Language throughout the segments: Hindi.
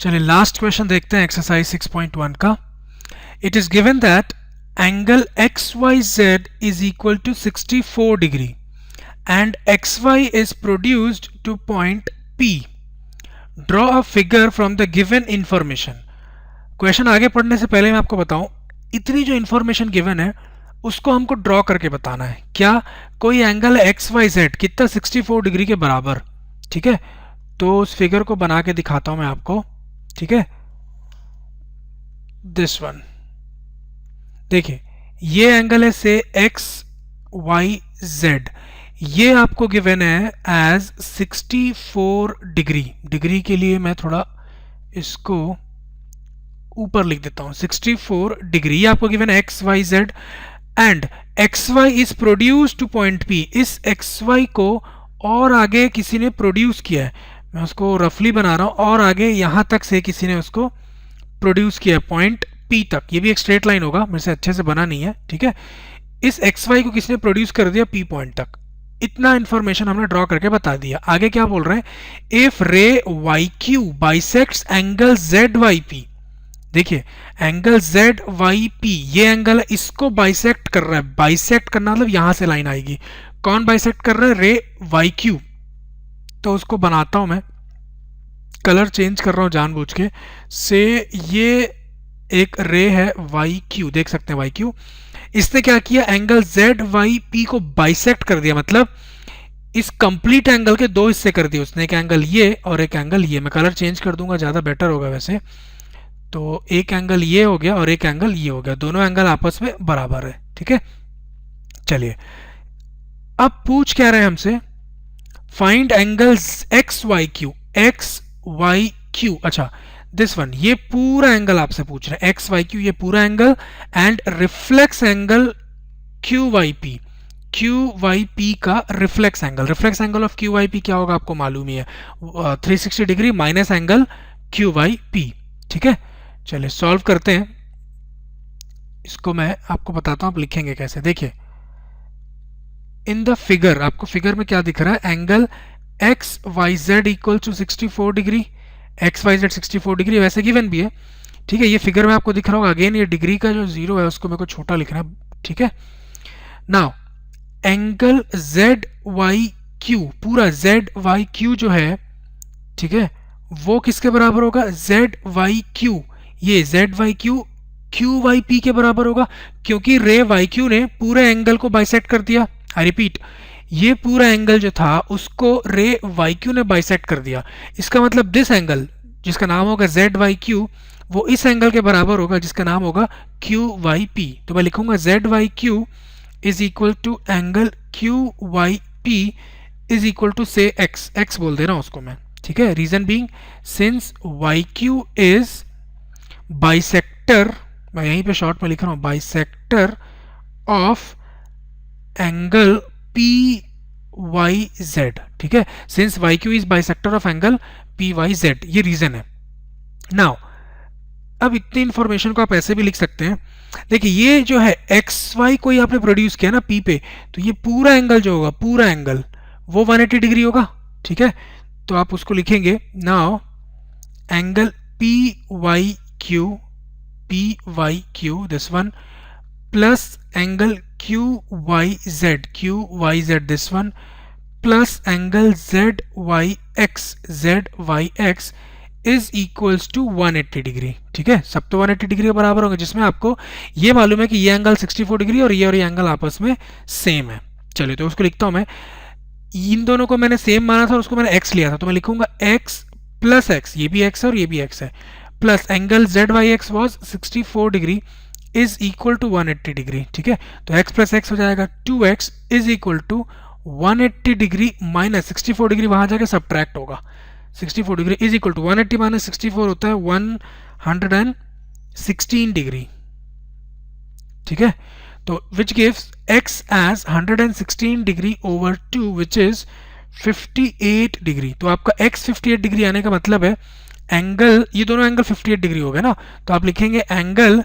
चलिए लास्ट क्वेश्चन देखते हैं एक्सरसाइज 6.1 का. It is given that angle XYZ is equal to 64 degree and XY is produced to point P. Draw a figure from the given information. Question आगे पढ़ने से पहले मैं आपको बताऊं, इतनी जो इंफॉर्मेशन गिवन है उसको हमको ड्रॉ करके बताना है. क्या? कोई एंगल XYZ कितना 64 डिग्री के बराबर. ठीक है, तो उस फिगर को बना के दिखाता हूं मैं आपको. ठीक है, दिस वन देखिए, ये एंगल है से XYZ, ये आपको गिवन है एज 64 डिग्री. डिग्री के लिए मैं थोड़ा इसको ऊपर लिख देता हूं. 64 डिग्री ये आपको गिवन है XYZ and XY is produce two point P. इस XY को और आगे किसी ने प्रोड्यूस किया है, मैं उसको रफली बना रहा हूं, और आगे यहां तक से किसी ने उसको प्रोड्यूस किया है पॉइंट P तक. ये भी एक स्ट्रेट लाइन होगा, मेरे से अच्छे से बना नहीं है. ठीक है, इस XY को किसने प्रोड्यूस कर दिया P पॉइंट तक. इतना इंफॉर्मेशन हमने ड्रॉ करके बता दिया. आगे क्या बोल रहे हैं, इफ रे YQ बाइसेक्ट्स एंगल ZYP. देखिए, एंगल ZYP ये एंगल है, इसको बाइसेक्ट कर रहा है. बाइसेक्ट करना मतलब यहां से लाइन आएगी. कौन बाइसेक्ट कर रहा है? रे YQ. तो उसको बनाता हूं मैं, कलर चेंज कर रहा हूं जानबूझ के. से ये एक रे है YQ, देख सकते हैं YQ. इसने क्या किया, एंगल ZYP को बाइसेक्ट कर दिया, मतलब इस कंप्लीट एंगल के दो हिस्से कर दिए उसने. एक एंगल ये और एक एंगल ये. मैं कलर चेंज कर दूंगा, ज्यादा बेटर होगा वैसे. तो एक एंगल ये हो गया और एक एंगल ये हो गया, दोनों एंगल आपस में बराबर है. ठीक है, चलिए अब पूछ क्या रहे हैं हमसे, फाइंड एंगल्स XYQ. XYQ, अच्छा दिस वन, ये पूरा एंगल आपसे पूछ रहे हैं. XYQ ये पूरा angle and reflex angle QYP. QYP का reflex angle. Reflex angle of QYP क्या होगा आपको मालूम ही है, 360 डिग्री माइनस एंगल QYP. ठीक है, चलिए सॉल्व करते हैं इसको. मैं आपको बताता हूं आप लिखेंगे कैसे. देखिए, इन द फिगर, आपको फिगर में क्या दिख रहा है, angle XYZ equal to 64 degree. XYZ 64 degree वैसे गिवन भी है. ठीक है, ये फिगर में आपको दिख रहा होगा. अगेन ये डिग्री का जो जीरो है उसको मेरे को छोटा लिखना है. ठीक है, नाउ एंगल ZYQ, पूरा ZYQ जो है, ठीक है, वो किसके बराबर होगा, ZYQ. ये ZYQ QYP के बराबर होगा, क्योंकि रे YQ ने पूरे एंगल को बाइसेक्ट कर दिया. आई रिपीट, ये पूरा एंगल जो था उसको रे YQ ने बाइसेक्ट कर दिया. इसका मतलब दिस एंगल जिसका नाम होगा ZYQ, वो इस एंगल के बराबर होगा जिसका नाम होगा QYP. तो मैं लिखूंगा ZYQ is equal to angle QYP is equal to say X बोल दे रहा हूं उसको मैं. ठीक है, reason being since YQ is bisector, मैं यहीं पे शॉर्ट में लिख रहा हूं, बाइसेक्टर ऑफ एंगल PYZ. ठीक है, since YQ is bisector of angle PYZ, ये रीजन है. नाउ अब इतनी इंफॉर्मेशन को आप ऐसे भी लिख सकते हैं. देखिए, ये जो है XY कोई आपने प्रोड्यूस किया ना P पे, तो ये पूरा एंगल जो होगा, पूरा एंगल वो 180 डिग्री होगा. ठीक है, तो आप उसको लिखेंगे, now angle PYQ this one plus angle QYZ this one plus angle ZYX is equals to 180 degree. ठीक है, सब तो 180 डिग्री के बराबर होंगे, जिसमें आपको ये मालूम है कि ये एंगल 64 डिग्री और ये एंगल आपस में सेम है. चलिए तो उसको लिखता हूं मैं. इन दोनों को मैंने सेम माना था और उसको मैंने x लिया था, तो मैं लिखूंगा x प्लस x, ये भी x है और ये भी x है, plus angle ZYX was 64 degree is equal to 180 degree. ठीक है, तो x प्लस x हो जाएगा 2x is equal to 180 degree minus 64 degree, वहां जाके सब्ट्रैक्ट होगा. 64 degree is equal to 180 minus 64 होता है 116 डिग्री. ठीक है, तो which gives x as 116 degree over 2 which is 58 degree. तो आपका x 58 डिग्री आने का मतलब है एंगल, ये दोनों एंगल 58 डिग्री हो गए ना, तो आप लिखेंगे एंगल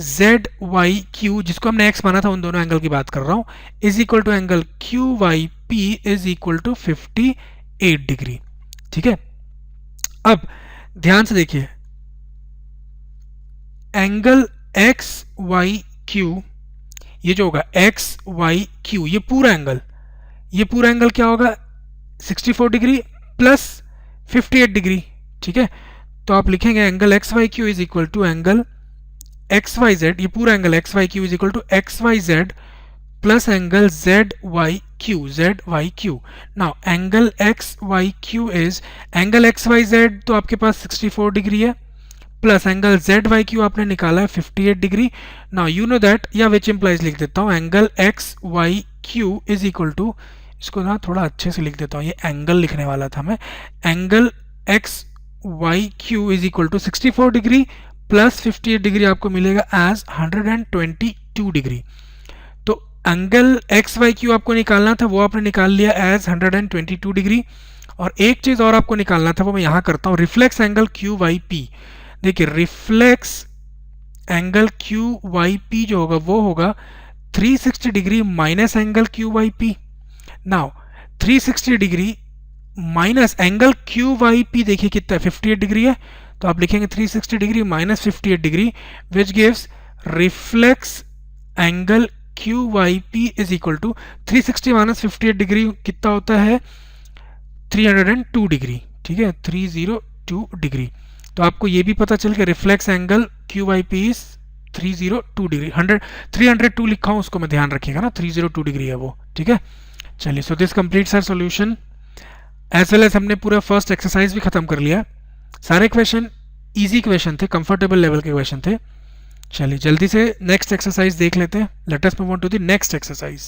ZYQ, जिसको हमने x माना था, उन दोनों एंगल की बात कर रहा हूं, is equal to angle QYP is equal to 58 degree. ठीक है, अब ध्यान से देखिए, एंगल एक्स वाई क्यू, ये जो होगा एक्स वाई क्यू, ये पूरा एंगल क्या होगा, 64 डिग्री प्लस 58 डिग्री, ठीक है। तो आप लिखेंगे angle X Y Q is equal to angle X Y Z, ये पूरा angle X Y Q is equal to X Y Z plus angle Z Y Q. Now angle X Y Q is angle X Y Z, तो आपके पास 64 डिग्री है, plus angle Z Y Q आपने निकाला है 58 degree. Now you know that, या विच इम्प्लाइज लिख देता हूँ, angle X Y Q is equal to, इसको ना थोड़ा अच्छे से लिख देता हूँ, ये एंगल लिखने वाला था मैं, angle X Y Q is equal to 64 degree plus 58 degree आपको मिलेगा एज 122 डिग्री। तो एंगल एक्स वाई क्यू आपको निकालना था, वो आपने निकाल लिया एज 122 डिग्री। और एक चीज और आपको निकालना था, वो मैं यहाँ करता हूँ, reflex angle Q Y P. देखिए reflex angle Q Y P जो होगा वो होगा 360 degree minus angle Q Y P. Now 360 degree minus angle Q Y P, देखिए कितना है, 58 डिग्री है, तो आप लिखेंगे 360 degree minus 58 degree which gives reflex angle Q Y P is equal to 360 minus 58 degree कितना होता है, 302 डिग्री, ठीक है, 302 डिग्री। तो आपको ये भी पता चल गया reflex angle Q Y P is 302 degree, 302 लिखा हूँ, उसको मैं ध्यान रखिएगा ना, 302 डिग्री है वो, ठीक है। चलिए, so this completes our solution as well as हमने पूरा फर्स्ट एक्सरसाइज भी खत्म कर लिया। सारे क्वेश्चन इजी क्वेश्चन थे, कंफर्टेबल लेवल के क्वेश्चन थे। चलिए जल्दी से नेक्स्ट एक्सरसाइज देख लेते हैं। Let us move on to the next exercise.